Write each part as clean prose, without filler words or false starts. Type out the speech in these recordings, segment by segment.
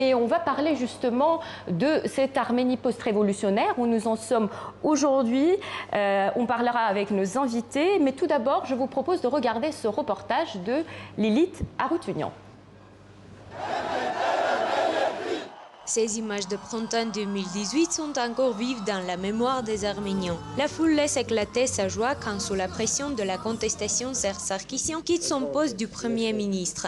Et on va parler justement de cette Arménie post-révolutionnaire où nous en sommes aujourd'hui. On parlera avec nos invités, mais tout d'abord, je vous propose de regarder ce reportage de Lilith Aroutunian. Ces images de printemps 2018 sont encore vives dans la mémoire des Arméniens. La foule laisse éclater sa joie quand, sous la pression de la contestation, Serge Sarkissian quitte son poste du Premier ministre.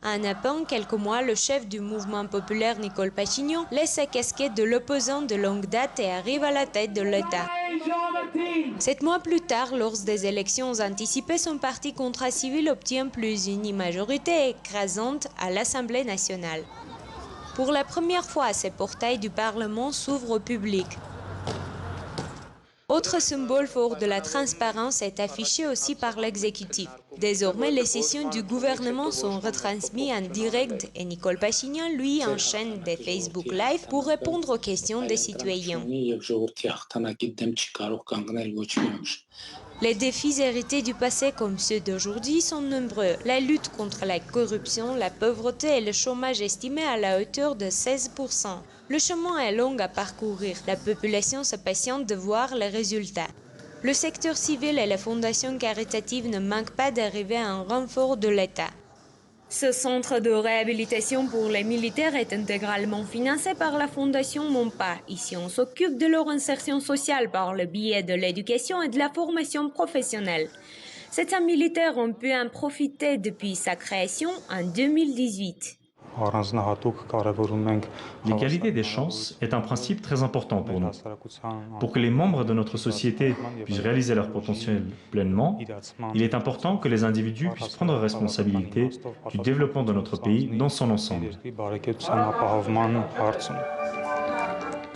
En à peine quelques mois, le chef du mouvement populaire Nicole Pachinian laisse sa casquette de l'opposant de longue date et arrive à la tête de l'État. 7 mois plus tard, lors des élections anticipées, son parti Contrat Civil obtient plus une majorité écrasante à l'Assemblée nationale. Pour la première fois, ces portails du Parlement s'ouvrent au public. Autre symbole fort de la transparence est affiché aussi par l'exécutif. Désormais, les sessions du gouvernement sont retransmises en direct et Nicole Pachinian, lui, enchaîne des Facebook Live pour répondre aux questions des citoyens. Les défis hérités du passé comme ceux d'aujourd'hui sont nombreux. La lutte contre la corruption, la pauvreté et le chômage estimé à la hauteur de 16%. Le chemin est long à parcourir. La population se patiente de voir les résultats. Le secteur civil et les fondations caritatives ne manquent pas d'arriver à un renfort de l'État. Ce centre de réhabilitation pour les militaires est intégralement financé par la Fondation Monpa. Ici, on s'occupe de leur insertion sociale par le biais de l'éducation et de la formation professionnelle. Certains militaires ont pu en profiter depuis sa création en 2018. L'égalité des chances est un principe très important pour nous. Pour que les membres de notre société puissent réaliser leur potentiel pleinement, il est important que les individus puissent prendre responsabilité du développement de notre pays dans son ensemble.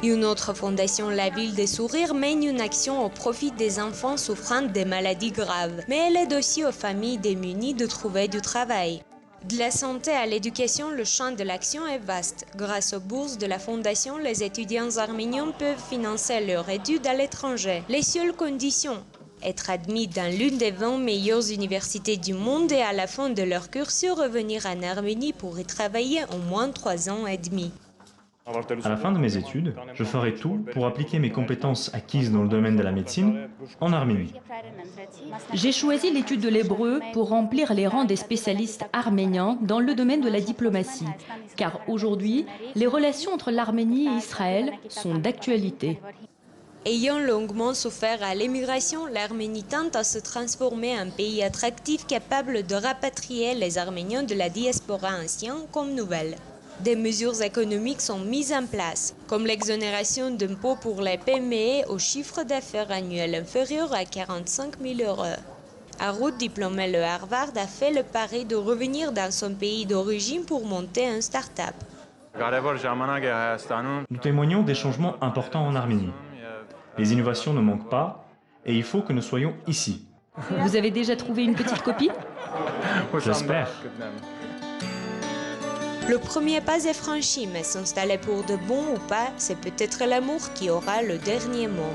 Une autre fondation, la Ville des Sourires, mène une action au profit des enfants souffrant des maladies graves. Mais elle aide aussi aux familles démunies de trouver du travail. De la santé à l'éducation, le champ de l'action est vaste. Grâce aux bourses de la Fondation, les étudiants arméniens peuvent financer leurs études à l'étranger. Les seules conditions: être admis dans l'une des 20 meilleures universités du monde et à la fin de leur cursus revenir en Arménie pour y travailler au moins 3 ans et demi. À la fin de mes études, je ferai tout pour appliquer mes compétences acquises dans le domaine de la médecine en Arménie. J'ai choisi l'étude de l'hébreu pour remplir les rangs des spécialistes arméniens dans le domaine de la diplomatie, car aujourd'hui, les relations entre l'Arménie et Israël sont d'actualité. Ayant longuement souffert à l'émigration, l'Arménie tente à se transformer en pays attractif capable de rapatrier les Arméniens de la diaspora ancienne comme nouvelle. Des mesures économiques sont mises en place, comme l'exonération d'impôts pour les PME au chiffre d'affaires annuel inférieur à 45 000 €. Harout, diplômé de Harvard, a fait le pari de revenir dans son pays d'origine pour monter un start-up. Nous témoignons des changements importants en Arménie. Les innovations ne manquent pas et il faut que nous soyons ici. Vous avez déjà trouvé une petite copine? J'espère. Le premier pas est franchi, mais s'installer pour de bon ou pas, c'est peut-être l'amour qui aura le dernier mot.